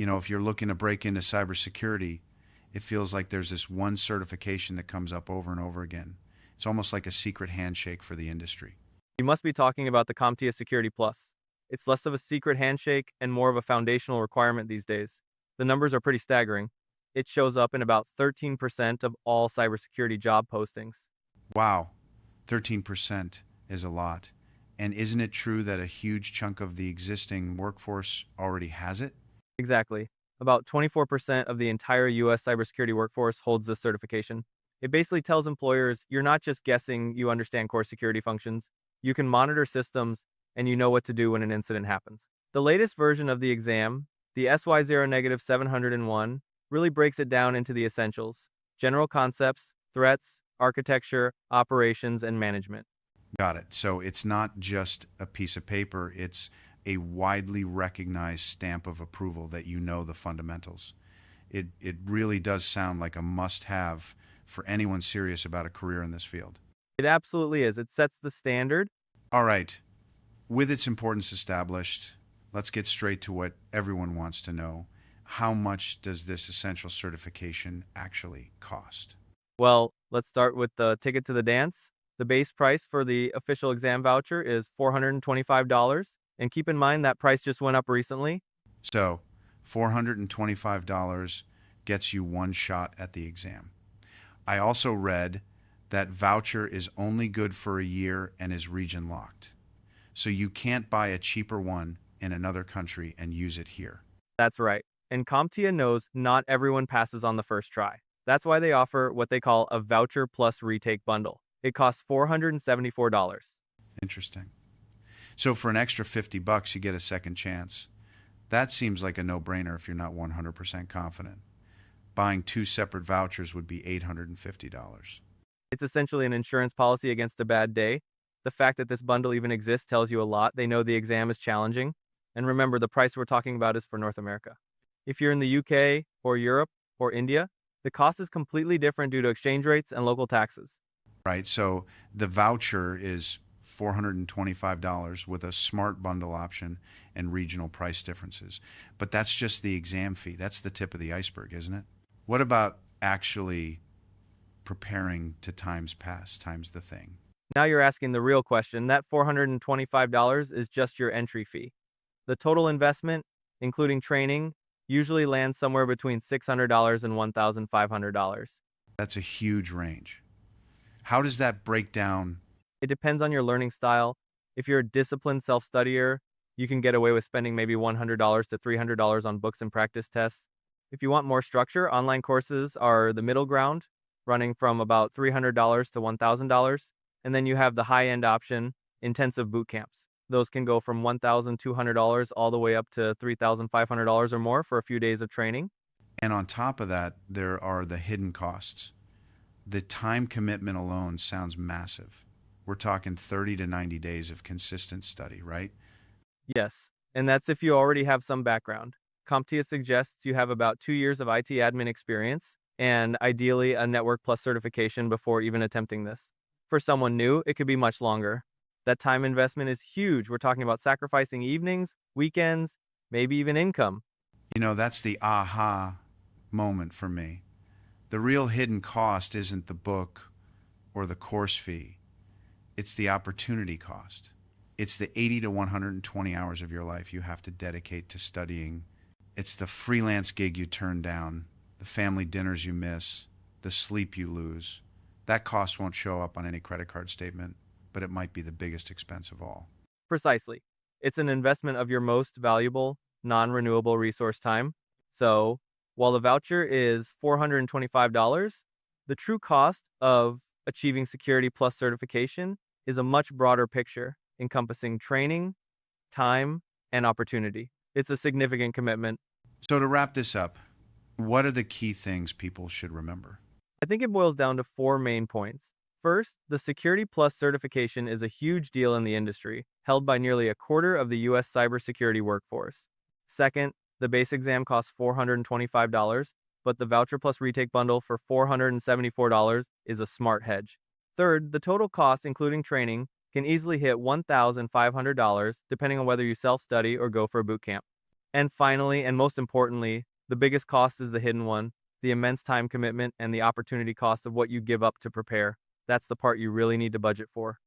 If you're looking to break into cybersecurity, it feels like there's this one certification that comes up over and over again. It's almost like a secret handshake for the industry. You must be talking about the CompTIA Security Plus. It's less of a secret handshake and more of a foundational requirement these days. The numbers are pretty staggering. It shows up in about 13% of all cybersecurity job postings. Wow, 13% is a lot. And isn't it true that a huge chunk of the existing workforce already has it? Exactly. About 24% of the entire US cybersecurity workforce holds this certification. It basically tells employers you're not just guessing you understand core security functions, you can monitor systems, and you know what to do when an incident happens. The latest version of the exam, the SY0-701, really breaks it down into the essentials: general concepts, threats, architecture, operations, and management. Got it. So it's not just a piece of paper, it's a widely recognized stamp of approval that you know the fundamentals. It really does sound like a must have for anyone serious about a career in this field. It absolutely is. It sets the standard. All right, with its importance established, let's get straight to what everyone wants to know. How much does this essential certification actually cost? Well, let's start with the ticket to the dance. The base price for the official exam voucher is $425. And keep in mind that price just went up recently. So, $425 gets you one shot at the exam. I also read that voucher is only good for a year and is region locked. So you can't buy a cheaper one in another country and use it here. That's right. And CompTIA knows not everyone passes on the first try. That's why they offer what they call a voucher plus retake bundle. It costs $474. Interesting. So for an extra 50 bucks, you get a second chance. That seems like a no-brainer if you're not 100% confident. Buying two separate vouchers would be $850. It's essentially an insurance policy against a bad day. The fact that this bundle even exists tells you a lot. They know the exam is challenging. And remember, the price we're talking about is for North America. If you're in the UK or Europe or India, the cost is completely different due to exchange rates and local taxes. Right? So the voucher is $425 with a smart bundle option and regional price differences. But that's just the exam fee. That's the tip of the iceberg, isn't it? What about actually preparing to times the thing? Now you're asking the real question. That $425 is just your entry fee. The total investment, including training, usually lands somewhere between $600 and $1,500. That's a huge range. How does that break down? It depends on your learning style. If you're a disciplined self-studier, you can get away with spending maybe $100 to $300 on books and practice tests. If you want more structure, online courses are the middle ground, running from about $300 to $1,000. And then you have the high-end option, intensive boot camps. Those can go from $1,200 all the way up to $3,500 or more for a few days of training. And on top of that, there are the hidden costs. The time commitment alone sounds massive. We're talking 30 to 90 days of consistent study, right? Yes, and that's if you already have some background. CompTIA suggests you have about 2 years of IT admin experience and ideally a Network Plus certification before even attempting this. For someone new, it could be much longer. That time investment is huge. We're talking about sacrificing evenings, weekends, maybe even income. That's the aha moment for me. The real hidden cost isn't the book or the course fee. It's the opportunity cost. It's the 80 to 120 hours of your life you have to dedicate to studying. It's the freelance gig you turn down, the family dinners you miss, the sleep you lose. That cost won't show up on any credit card statement, but it might be the biggest expense of all. Precisely. It's an investment of your most valuable, non-renewable resource time. So, while the voucher is $425, the true cost of achieving Security Plus certification is a much broader picture, encompassing training, time, and opportunity. It's a significant commitment. So to wrap this up, what are the key things people should remember? I think it boils down to four main points. First, the Security Plus certification is a huge deal in the industry, held by nearly a quarter of the US cybersecurity workforce. Second, the base exam costs $425, but the Voucher Plus Retake bundle for $474 is a smart hedge. Third, the total cost, including training, can easily hit $1,500 depending on whether you self-study or go for a boot camp. And finally, and most importantly, the biggest cost is the hidden one, the immense time commitment and the opportunity cost of what you give up to prepare. That's the part you really need to budget for.